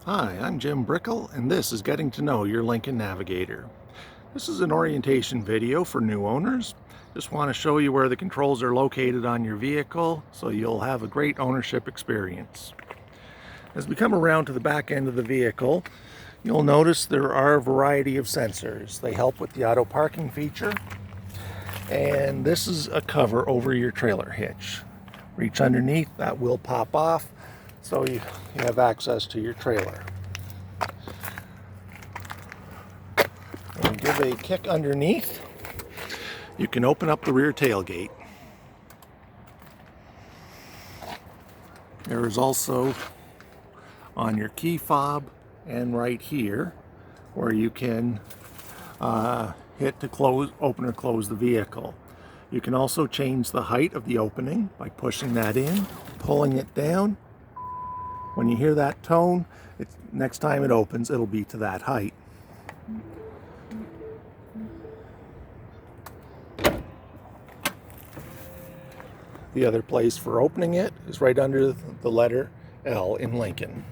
Hi, I'm Jim Brickell, and this is Getting to Know Your Lincoln Navigator. This is an orientation video for new owners. Just want to show you where the controls are located on your vehicle so you'll have a great ownership experience. As we come around to the back end of the vehicle, you'll notice there are a variety of sensors. They help with the auto parking feature, and this is a cover over your trailer hitch. Reach underneath, that will pop off, so you have access to your trailer. When you give a kick underneath, you can open up the rear tailgate. There is also on your key fob and right here where you can hit to close, open or close the vehicle. You can also change the height of the opening by pushing that in, pulling it down. When you hear that tone, next time it opens, it'll be to that height. The other place for opening it is right under the letter L in Lincoln.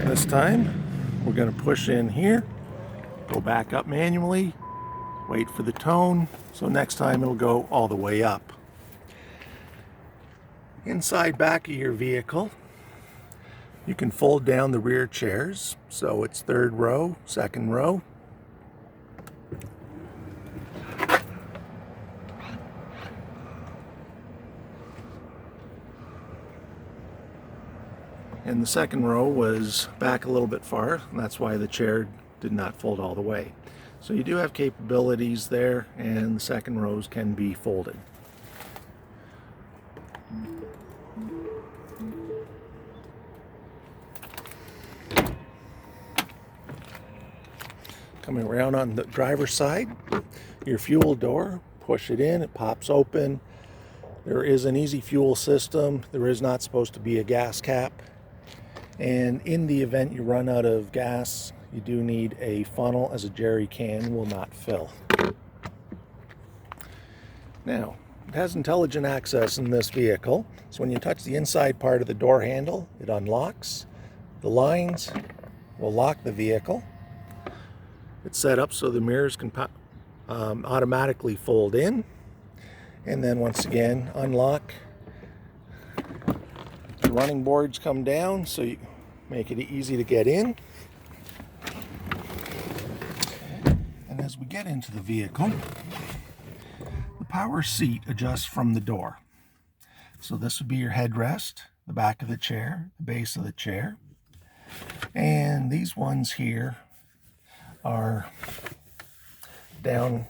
This time, we're going to push in here, go back up manually, wait for the tone, so next time it'll go all the way up. Inside back of your vehicle, you can fold down the rear chairs, so it's third row, second row. And the second row was back a little bit far, and that's why the chair did not fold all the way. So you do have capabilities there, and the second rows can be folded. Coming around on the driver's side, your fuel door, push it in, it pops open. There is an easy fuel system. There is not supposed to be a gas cap. And in the event you run out of gas, you do need a funnel, as a jerry can will not fill. Now, it has intelligent access in this vehicle, so when you touch the inside part of the door handle, it unlocks. The lines will lock the vehicle. It's set up so the mirrors can automatically fold in, and then once again unlock. The running boards come down so you make it easy to get in. And as we get into the vehicle, the power seat adjusts from the door. So this would be your headrest, the back of the chair, the base of the chair. And these ones here are down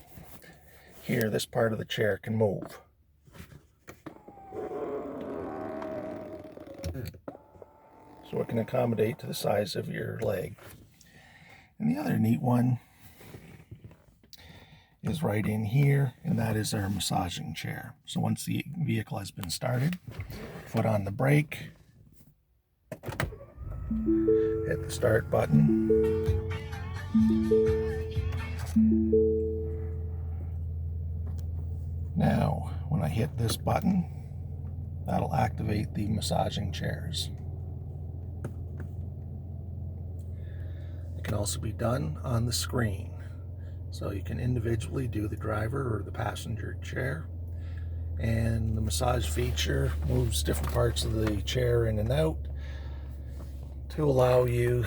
here. This part of the chair can move. So it can accommodate to the size of your leg. And the other neat one is right in here, and that is our massaging chair. So once the vehicle has been started, foot on the brake, hit the start button. Now, when I hit this button, that'll activate the massaging chairs. It can also be done on the screen. So you can individually do the driver or the passenger chair. And the massage feature moves different parts of the chair in and out to allow you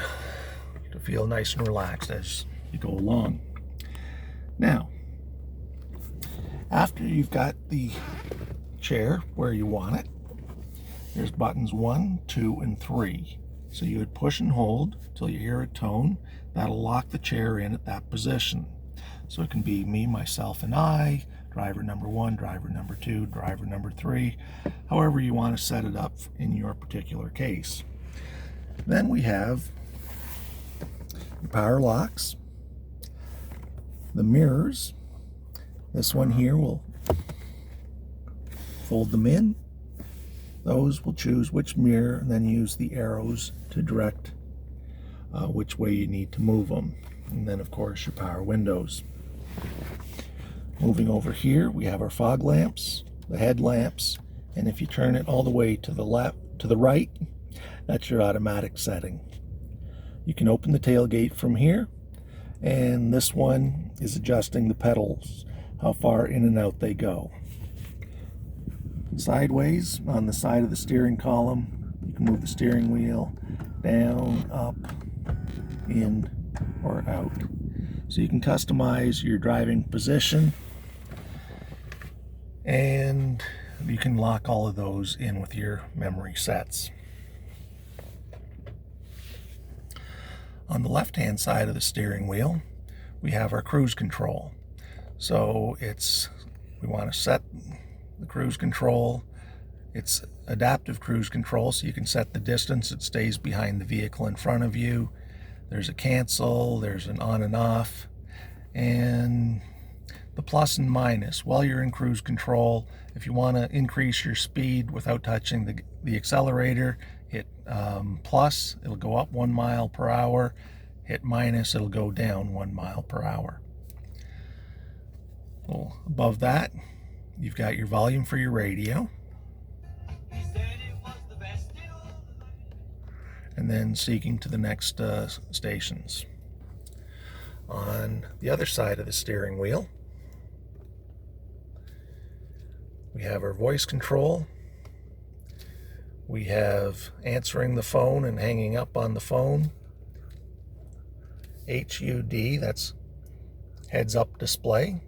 to feel nice and relaxed as you go along. Now, after you've got the chair where you want it, there's buttons 1, 2, and 3. So you would push and hold till you hear a tone. That'll lock the chair in at that position. So it can be me, myself, and I, driver number 1, driver number 2, driver number 3, however you want to set it up in your particular case. Then we have the power locks, the mirrors. This one here will fold them in. Those will choose which mirror and then use the arrows to direct which way you need to move them. And then of course your power windows. Moving over here, we have our fog lamps, the headlamps, And if you turn it all the way to the right, that's your automatic setting. You can open the tailgate from here, and this one is adjusting the pedals, how far in and out they go. Sideways, on the side of the steering column, you can move the steering wheel down, up, in, or out. So you can customize your driving position, and you can lock all of those in with your memory sets. On the left-hand side of the steering wheel, we have our cruise control. So we want to set the cruise control. It's adaptive cruise control, so you can set the distance it stays behind the vehicle in front of you. There's a cancel, there's an on and off, and the plus and minus. While you're in cruise control, if you want to increase your speed without touching the accelerator, hit plus, it'll go up 1 mile per hour. Hit minus, it'll go down 1 mile per hour. Well, above that, you've got your volume for your radio. And then seeking to the next stations. On the other side of the steering wheel, we have our voice control. We have answering the phone and hanging up on the phone. HUD, that's heads up display.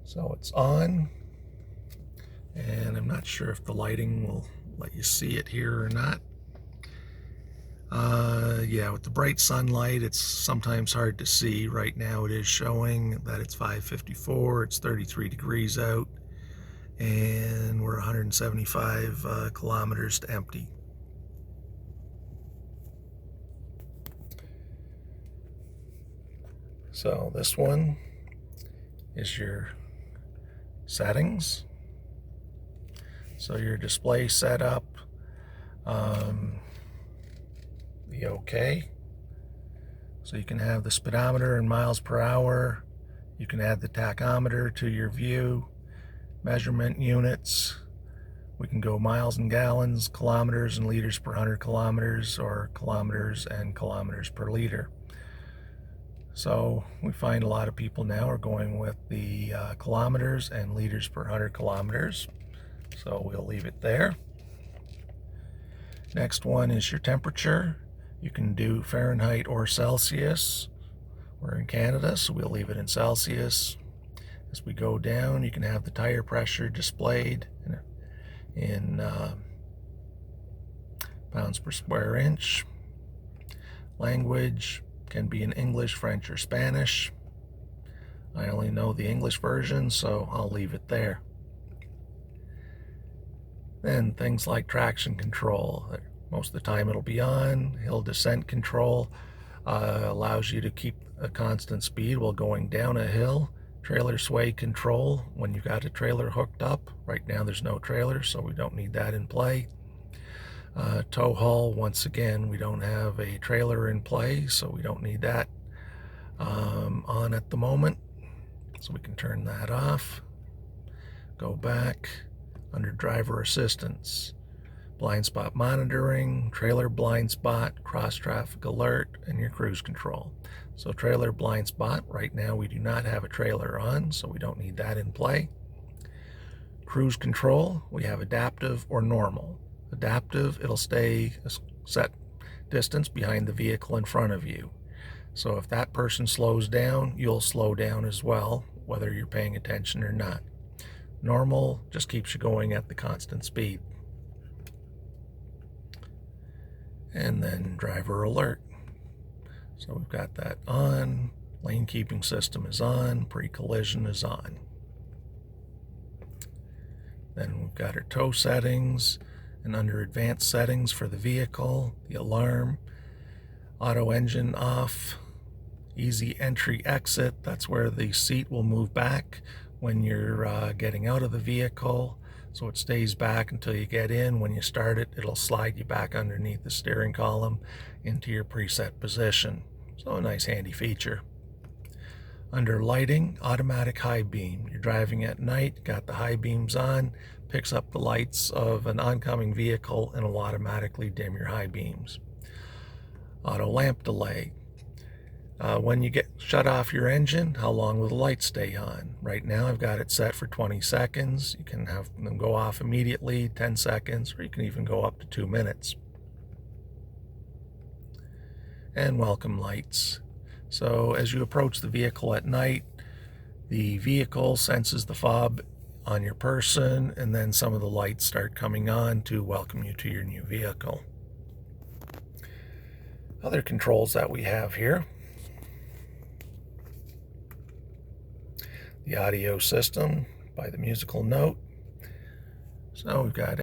So it's on, and I'm not sure if the lighting will let you see it here or not. Yeah, with the bright sunlight, it's sometimes hard to see. Right now it is showing that it's 5:54, it's 33 degrees out, and we're 175 kilometers to empty. So this one is your settings. So your display setup, the OK. So you can have the speedometer in miles per hour. You can add the tachometer to your view, measurement units. We can go miles and gallons, kilometers and liters per 100 kilometers, or kilometers and kilometers per liter. So we find a lot of people now are going with the kilometers and liters per 100 kilometers. So we'll leave it there. Next one is your temperature. You can do Fahrenheit or Celsius. We're in Canada, so we'll leave it in Celsius. As we go down, you can have the tire pressure displayed in pounds per square inch. Language can be in English, French, or Spanish. I only know the English version, so I'll leave it there. Then things like traction control. Most of the time it'll be on. Hill descent control allows you to keep a constant speed while going down a hill. Trailer sway control when you've got a trailer hooked up. Right now there's no trailer, so we don't need that in play. Tow haul, once again, we don't have a trailer in play, so we don't need that on at the moment. So we can turn that off. Go back under driver assistance. Blind spot monitoring, trailer blind spot, cross traffic alert, and your cruise control. So trailer blind spot, right now we do not have a trailer on, so we don't need that in play. Cruise control, we have adaptive or normal. Adaptive, it'll stay a set distance behind the vehicle in front of you. So if that person slows down, you'll slow down as well, whether you're paying attention or not. Normal just keeps you going at the constant speed. And then driver alert. So we've got that on. Lane keeping system is on. Pre-collision is on. Then we've got our tow settings, and under advanced settings for the vehicle, the alarm, auto engine off, easy entry exit. That's where the seat will move back when you're getting out of the vehicle. So it stays back until you get in. When you start it, it'll slide you back underneath the steering column into your preset position. So a nice handy feature. Under lighting, automatic high beam. You're you're driving at night, got the high beams on, picks up the lights of an oncoming vehicle and will automatically dim your high beams. Auto lamp delay. When you get shut off your engine, how long will the lights stay on? Right now I've got it set for 20 seconds. You can have them go off immediately, 10 seconds, or you can even go up to 2 minutes. And welcome lights. So as you approach the vehicle at night, the vehicle senses the fob on your person, and then some of the lights start coming on to welcome you to your new vehicle. Other controls that we have here: the audio system by the musical note. So we've got